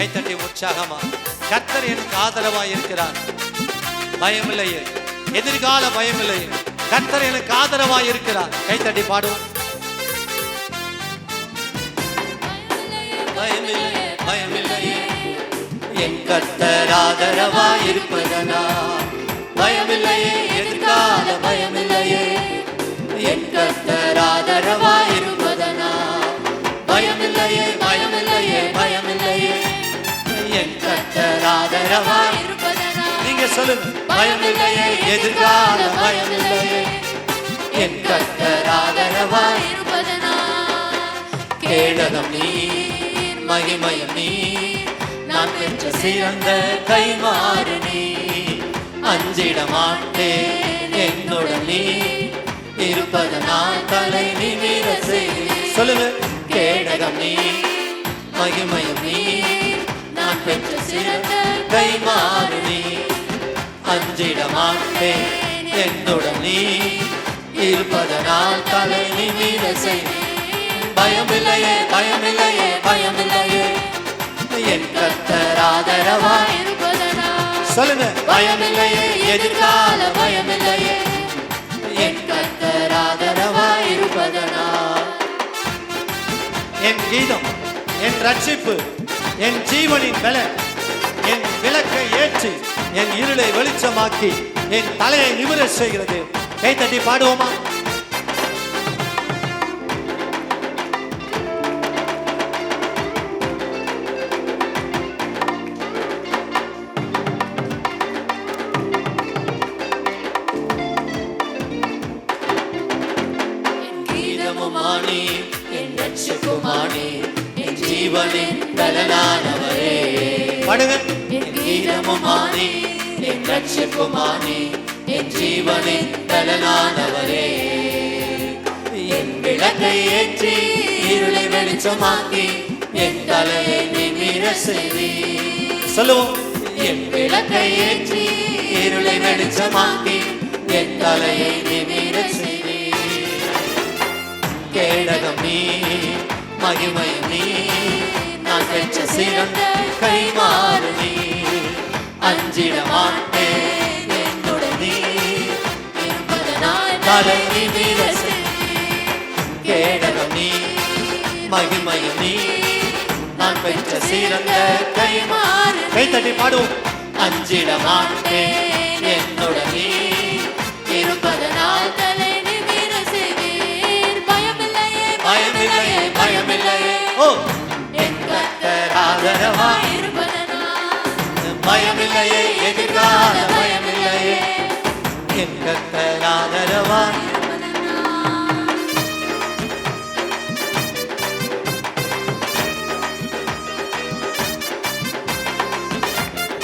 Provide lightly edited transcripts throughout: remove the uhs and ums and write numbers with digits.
கைத்தட்டி உற்சாகமா. கர்த்தர் எனக்கு ஆதரவாய் இருக்கிறார், பயமில்லையே, எதிர்கால பயமில்லையே, கர்த்தர் எனக்கு ஆதரவாய் இருக்கிறார். கைத்தட்டி பாடுவோம். பயமில்லையே, பயமில்லையே, என் கர்த்தர் ஆதரவாய் இருப்பதனா. பயமில்லையே, எதிர்கால பயமில்லையே, என் கர்த்தர் ஆதரவாய் இருப்பதனா. பயமில்லையே, பயமில்லையே, பயமில்லையே, என் கர்த்தர் ஆதரவாய் இருப்பதனா. நீங்க சொல்லுங்க. பயமில்லையே, எதிர்கால பயமில்லையே, என் கர்த்தர் ஆதரவாய் இருப்பதனா. கேடகம் நீர், மகிமையும் நீர், நான் பெற்ற சிறந்த கைமாறு நீர். அஞ்சிட மாட்டேன், என்னுடன் நீ இருப்பதனால் தலை நிமிர செய்வேன். சொல்லுங்க. கேடகம் நீ, மகிமையும் நீ, நான் பெற்ற சிறந்த கைமாறு நீ. அஞ்சிட மாட்டேன், என்னுடன் நீ இருப்பதனால் தலை நிமிர செய்வேன். பயமில்லையே, பயமில்லையே, பயமில்லையே, என் கர்த்தர் ஆதரவாய் இருப்பதனா. சொல்லுங்க. பயமில்லையே, எதிர்கால பயமில்லையே, என் கர்த்தர் ஆதரவாய் இருப்பதனா. என் கீதம், என் ரட்சிப்பு, என் ஜீவனின் பலன், என் விளக்கை ஏற்றி என் இருளை வெளிச்சமாக்கி என் தலையை நிமிர செய்கிறது. கைத்தட்டி பாடுவோமா. என் ரட்சிப்புமானே, என் ஜீவனின் பலனானவரே. பாடுங்க. என் கீதமுமானே, என் ரட்சிப்புமானே, என் ஜீவனின் பலனானவரே. என் விளக்கை ஏற்றி இருளை வெளிச்சமாக்கி என் தலையை நிமிர செய்வீர். சொல்லுவோம். என் விளக்கை ஏற்றி இருளை வெளிச்சமாக்கி என் தலையை நிமிர செய்வீர். கேடகம் நீ, மகிமையும் நீ, நான் பெற்ற சிறந்த கைமாறு நீ. அஞ்சிட மாட்டேன், என்னுடன் நீ இருப்பதனால் தலை நிமிர செய்வீர். கேடகம் நீ, மகிமையும் நீ, நான் பெற்ற சிறந்த கைமாறு. கைத்தட்டி பாடுவோம். அஞ்சிட மாட்டேன், என்னுடன் நீ இருப்பதனால் தலை நிமிர செய்வீர். பயமில்லையே, பயமில்லையே, பயமில்லையே, ஓ, என் கர்த்தர் ஆதரவாய் இருப்பதனா. பயமில்லையே, எதிர்கால பயமில்லையே, என் கர்த்தர் ஆதரவாய் இருப்பதனா.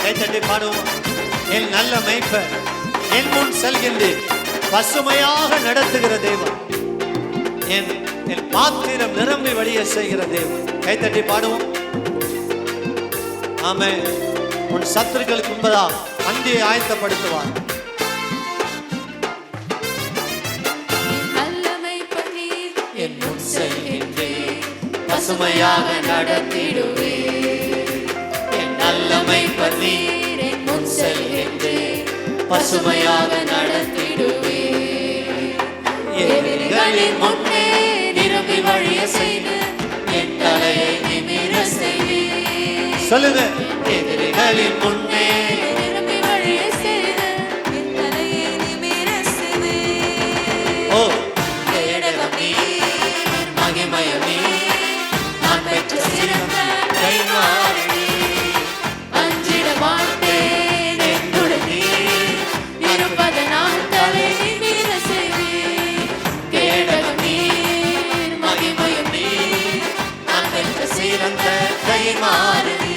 கைத்தட்டி பாடுவோம். என் நல்ல மேய்ப்பர், என் முன் செல்கின்றேன், பசுமையாக நடத்துகிற தேவன், என் பாத்திரம் நிரம்பி வழிய செய்கிற தேவன். கைத்தட்டி பாடுவோம். ஆமென். உன் சத்துருக்களுக்கு முன்பதாக பந்தியை ஆயத்தப்படுத்துவார். என் முன் செல்கின்றேன், பசுமையாக நடத்திடுவேன். என் நல்ல மேய்ப்பர் நீர், என் முன் செல்கின்றேன், பசுமையாக நடத்திடுவேன். எதிரிகளின் முன்னே நிரம்பி வழிய செய்து என் தலையை நிமிர செய்வீர். சொல்லுங்க. எதிரிகளின் முன்னே நிரம்பி வழிய செய்து என் தலையை நிமிர செய்வீர். ஓ, கேடகம் நீர், மகிமையும் நீர், நான் பெற்ற சிறந்த கைமாறு நீர். அஞ்சிட மாட்டேன், என்னுடன் நீர் இருப்பதனால் தலை நிமிர செய்வீர். கேடகம் நீர், மகிமையும் நீர், நான் பெற்ற சிறந்த கைமாறு நீர்.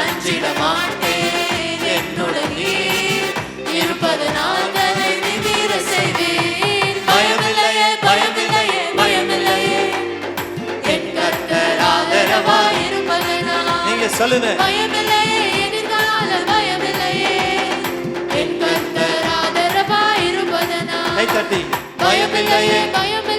அஞ்சிட மாட்டேன், என்னுடன் நீர் இருப்பதனால் தலை நிமிர செய்வீர். பயமில்லையே, பயமில்லையே, பயமில்லையே, என் கர்த்தர் ஆதரவாய் இருப்பதனா. நீங்க சொல்லுங்க. பயமில்லையே, எதிர்கால பயமில்லையே, என் கர்த்தர் ஆதரவாய் இருப்பதனா. கைத்தட்டி. பயமில்லையே, பயமில்லையே,